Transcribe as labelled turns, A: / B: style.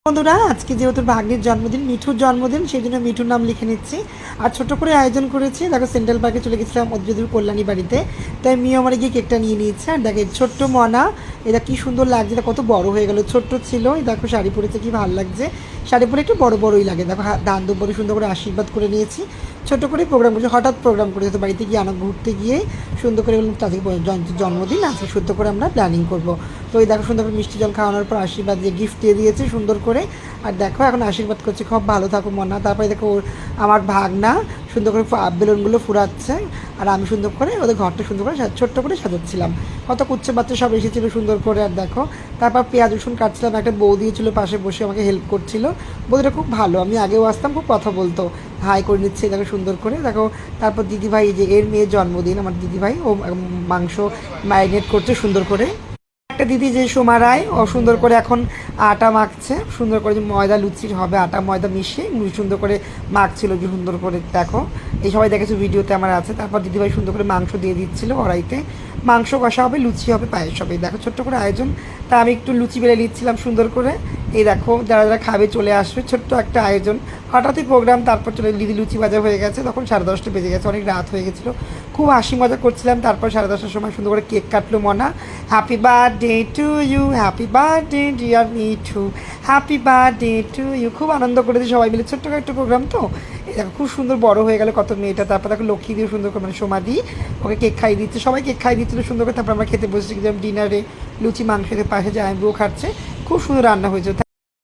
A: বন্ধুরা, আজকে যেহেতু ভাগ্নির জন্মদিন, মিঠুর জন্মদিন, সেই জন্য মিঠুর নাম লিখে নিচ্ছি। আর ছোট্ট করে আয়োজন করেছি। দেখো, সেন্ট্রাল পার্কে চলে গেছিলাম অদ্রিজুর কল্যাণী বাড়িতে। তাই মেয়ে আমার গিয়ে কেকটা নিয়ে নিয়েছে। আর দেখে ছোট্ট মনা, এটা কি সুন্দর লাগছে, এটা কত বড় হয়ে গেল। ছোট্ট ছিল, এই দেখো শাড়ি পরেছে, কি ভালো লাগছে। শাড়ি পরে একটু বড় বড়ই লাগে। দেখো, ধান দুপুরে সুন্দর করে আশীর্বাদ করে নিয়েছি। ছোটো করে প্রোগ্রাম করেছে, হঠাৎ প্রোগ্রাম করেছে বাড়িতে গিয়ে আনা ঘুরতে গিয়ে সুন্দর করে বললাম তাদের জন্মদিন আজকে সুন্দর করে আমরা প্ল্যানিং করবো। তো এই দেখো, সুন্দর করে মিষ্টি জল খাওয়ানোর পর আশীর্বাদ দিয়ে গিফট দিয়ে দিয়েছে সুন্দর করে। আর দেখো, এখন আশীর্বাদ করছে, খুব ভালো থাকো মনা। তারপরে দেখো, আমার ভাগনা সুন্দর করে বেলুনগুলো ফুরাচ্ছে। আর আমি সুন্দর করে ওদের ঘরটা সুন্দর করে ছোট্ট করে সাজাচ্ছিলাম। কত কুচ্ছে বাচ্চা সব এসেছিলো সুন্দর করে। আর দেখো, তারপর পেঁয়াজ রসুন কাটছিলাম, একটা বৌদি ছিল পাশে বসে আমাকে হেল্প করছিল। বৌদিটা খুব ভালো, আমি আগেও আসতাম, খুব কথা বলতো। হাই করে নিচ্ছে দেখো সুন্দর করে। দেখো, তারপর দিদিভাই, যে এর মেয়ের জন্মদিন, আমার দিদিভাই ও মাংস ম্যারিনেট করছে সুন্দর করে। একটা দিদি যে সোমা রায়, ও সুন্দর করে এখন আটা মাখছে সুন্দর করে, যে ময়দা লুচির হবে, আটা ময়দা মিশিয়ে সুন্দর করে মাখছিল যে সুন্দর করে। দেখো, এই সবাই দেখেছো ভিডিওতে আমার আছে। তারপর দিদিভাই সুন্দর করে মাংস দিয়ে দিচ্ছিল কড়াইতে। মাংস কষা হবে, লুচি হবে, পায়েস হবে। দেখো, ছোট্ট করে আয়োজন। তা আমি একটু লুচি বেলে নিচ্ছিলাম সুন্দর করে। এই দেখো, যারা যারা খাবে চলে আসবে, ছোট্ট একটা আয়োজন। হঠাৎই প্রোগ্রাম, তারপর চলে দিদি লুচি ভাজা হয়ে গেছে। তখন 10:30 বেজে গেছে, অনেক রাত হয়ে গেছিলো। খুব হাসি মজা করছিলাম। তারপর 10:30টার সময় সুন্দর করে কেক কাটলো Mona. Happy birthday to you, happy birthday dear Mithu, happy birthday to you. খুব আনন্দ করেছি সবাই মিলে, ছোট্ট একটা প্রোগ্রাম তো। এই দেখো, খুব সুন্দর বড় হয়ে গেল কত মেয়েটা। তারপর দেখো, লক্ষ্মী দিয়ে সুন্দর করে, মানে সোমা দি ওকে কেক খাইয়ে দিচ্ছে, সবাই কেক খাইয়ে দিচ্ছিলো সুন্দর করে। তারপর আমরা খেতে বসেছি ডিনারে, লুচি মাংসের পাশে যে আইব্রো খাচ্ছে। খুব সুন্দর রান্না হয়েছে।